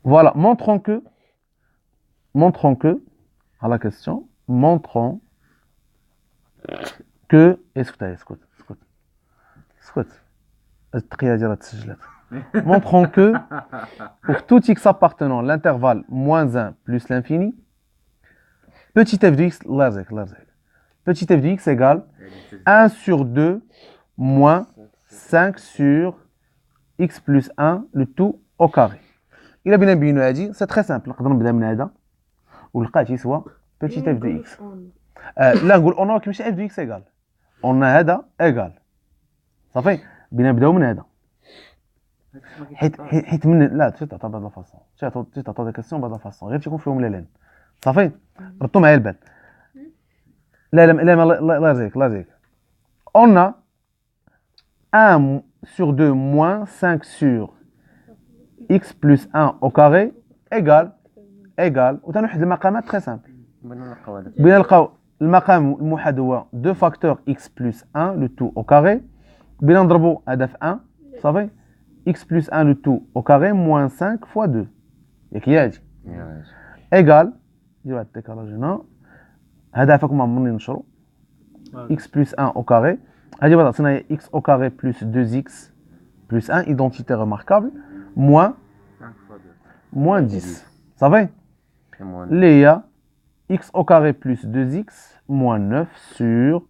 Voilà, montrons que, à la question, montrons que, écoute, montrons que, pour tout x appartenant à l'intervalle moins 1 plus l'infini, petit f de x, petit f de x égale 1 sur 2 moins 5 sur x plus 1, le tout au carré. Il a bien dit, c'est très simple. On va نبدا من هذا ولقيت يسوى petit f de x. لا نقول on a ماشي f de x égal. On a هذا égal. صافي بينا نبداو من هذا. حيت من لا تعطى بهذه الفاصون. تعطى دي كيسيون بهذه الفاصون غير تيكون فيهم لا لين. صافي ردوا معايا البال. لا الله يرزقك الله يرزقك. On a 1 sur 2 moins 5 sur x plus 1 au carré égal وتنوحد المقامات très simple. بغينا نلقاو المقام الموحد هو 2 facteurs x plus 1 le tout au carré. بغينا نضربوا هذا في 1 صافي x plus 1 le tout au carré moins 5 fois 2 ياك هي هادي égal نديرو هاد الديكالاج هنا هذا عفاكم عمرني نشرو x plus 1 au carré هادي بغات تعطينا هي x au carré plus 2x plus 1 identité remarquable moins 10 صافي اللي هي x au carré plus 2x moins 9 sur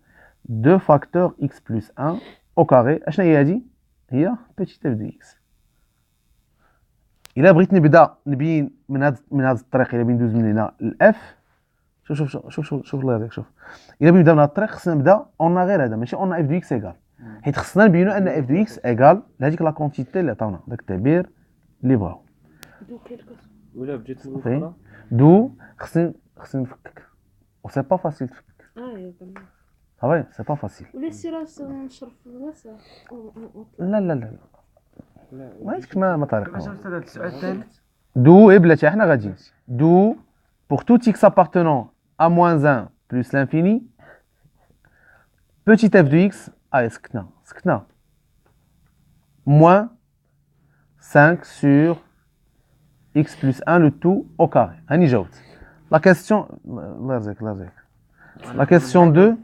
2 facteurs x plus 1 au carré. اشنا هي هذه هي petit f de x. الا بغيت نبين من هذا الطريق، الا بغيت ندوز من هنا لاف، شوف الله يرضيك، شوف الا بغيت نبدا من هذا الطريق خصنا نبدا اون غير هذا، ماشي اون اف دو اكس ايكال، حيت خصنا نبينوا ان اف دو اكس ايكال لهذيك لا كونتيتي اللي عطاونا داك التعبير اللي بغاو. ولا بجات الاخرى دو خصني نفكك و سي با فاسيل تفكك. صافي سي با فاسيل. ولا سير نشرف الواسع. لا لا لا ما عندكش ما طريقه. هذا السؤال الثالث دو اي بلاتي حنا غاديين دو pour tout x appartenant à moins 1 plus l'infini petit f de x سكتنا moins 5 sur x plus 1 le tout au carré. هاني جاوبت la question. الله يرزقك. La question 2,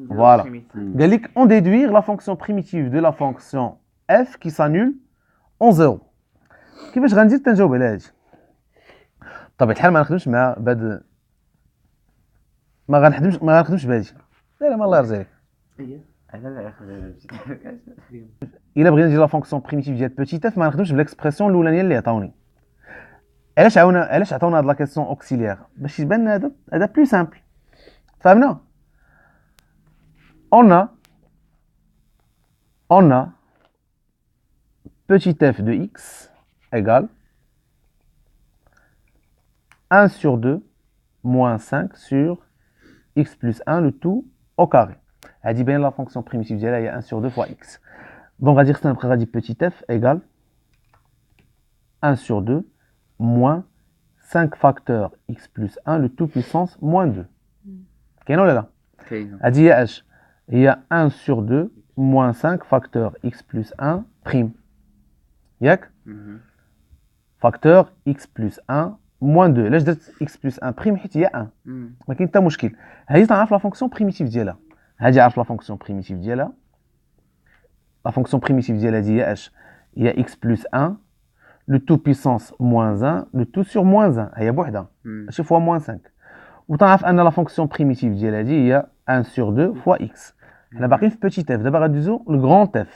voilà. On déduire la fonction primitive de la fonction f qui s'annule en 0. كيفاش غندير تنجاوب على هادي؟ بطبيعة الحال ما نخدمش مع بهاد، ما غنخدمش بهادي. لا ما الله يرزقك. الا بغينا ندير لا فونكسيون بريميتيف ديال بوتي اف ما نخدمش بالاكسبرسيون الاولانيه اللي عطاوني. علاش عطاونا هاد لا كيسيون اوكسيليير؟ باش يبان هذا بلو سامبل. فهمنا؟ On a petit f de x égale 1 sur 2 moins 5 sur x plus 1 le tout au carré. Elle dit bien la fonction primitive il y a 1 sur 2 fois x. Donc on va dire que c'est petit f égale 1 sur 2 moins 5 facteurs x plus 1 le tout puissance moins 2. كاينه ولا لا؟ Elle dit h. Il y a 1 sur 2 moins 5 facteur x plus 1 prime. Yak facteur x plus 1 moins 2. Là, je dis x plus 1 prime, il y a 1. Mais il y a un problème. Là, tu as la fonction primitive d'Yala. Là, tu as la fonction primitive d'Yala. La fonction primitive d'Yala dit h. Il y a x plus 1, le tout puissance moins 1, le tout sur moins 1. Il y a beaucoup. C'est fois moins 5. Ou tu as la fonction primitive d'Yala dit il y a 1 sur 2 fois x. On a un petit f. D'abord, le grand f.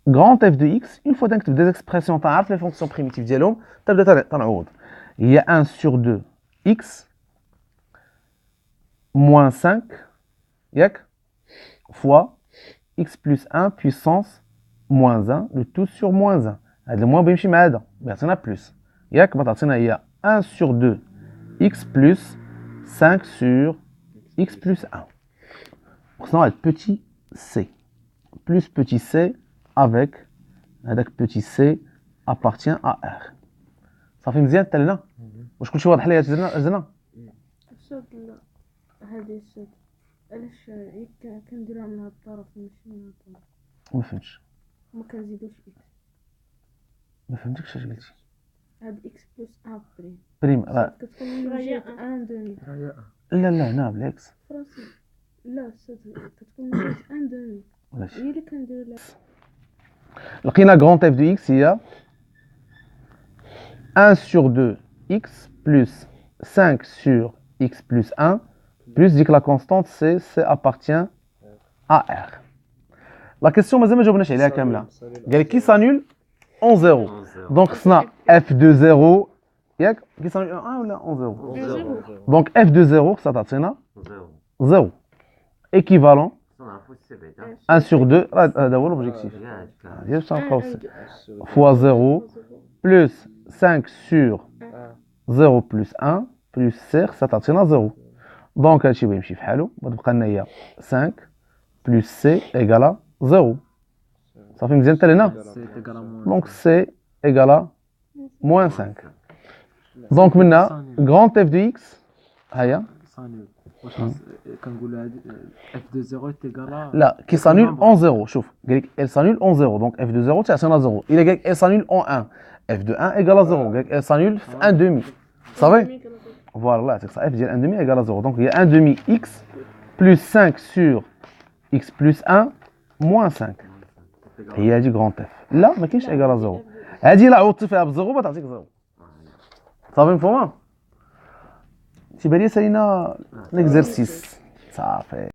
Grand f de x, une fois que tu as des expressions, tu as les fonctions primitives ديالهم تبدا تنعوض. Il y a 1 sur 2 x moins 5 ياك fois x plus 1 puissance moins 1 le tout sur moins 1. هذا الموان بيمشي مع هذا بيعطينا بلس ياك بتعطينا هي 1 sur 2 x plus 5 sur x plus 1. خصنا واحد petit c plus petit c avec هذاك petit c appartient à R. صافي مزيان حتى لهنا؟ واش كلشي واضح ليا زدنا؟ الصوت لا هذه الصوت علاش كنديروها من هاد الطرف ماشي من هاد الطرف؟ ما فهمتش. ما كنزيدوش اكس. ما فهمتكش اش قلتي. هاد إكس بلس أن بريم بريم راه كتكون من جهة أن دومي لا لا هنا بالعكس. فرنسي لا كتكون من جهة أن دومي ماشي هي اللي كنديرو لها. لقينا غران اف دو اكس هي 1 sur 2 x plus 5 sur x plus 1 plus ديك لا كونستانت c appartient à r. لا كيسيون مازال ما جاوبناش عليها كامله. قال لك كي سانول اون زيرو دونك خصنا اف دو زيرو ياك كي سانول اون ولا اون زيرو دونك اف دو زيرو خصها تعطينا زيرو ايكيفالون 1 sur 2 هذا هو لوبجيكتيف ديال باش نلقاو فوا زيرو بلس 5 sur 0 plus 1 plus c خصها تعطينا زيرو دونك هادشي بغا يمشي فحالو غتبقى لنا هي 5 plus c égale 0 صافي مزيان حتى لهنا دونك c égale moins 5 دونك منا grand f de x ها هي واش كنقولوا هاد اف دو زيرو تيغالا لا كي سانول اون زيرو شوف قال لك ال سانول اون زيرو دونك اف دو زيرو تعطينا زيرو الا قال لك ال سانول اون 1 اف دو 1 égale 0 قال لك ال سانول في 1 دومي صافي فوالا الله يعطيك صح اف ديال 1 دومي égale 0 دونك هي 1 دومي x plus 5 sur x plus 1 moins 5 هي هادي غران اف لا ما كاينش égale 0 هادي لا عوضتي فيها بزيرو بتعطيك 0 صافي مفهومه تيبان لي سالينا ليكزارسيس صافي.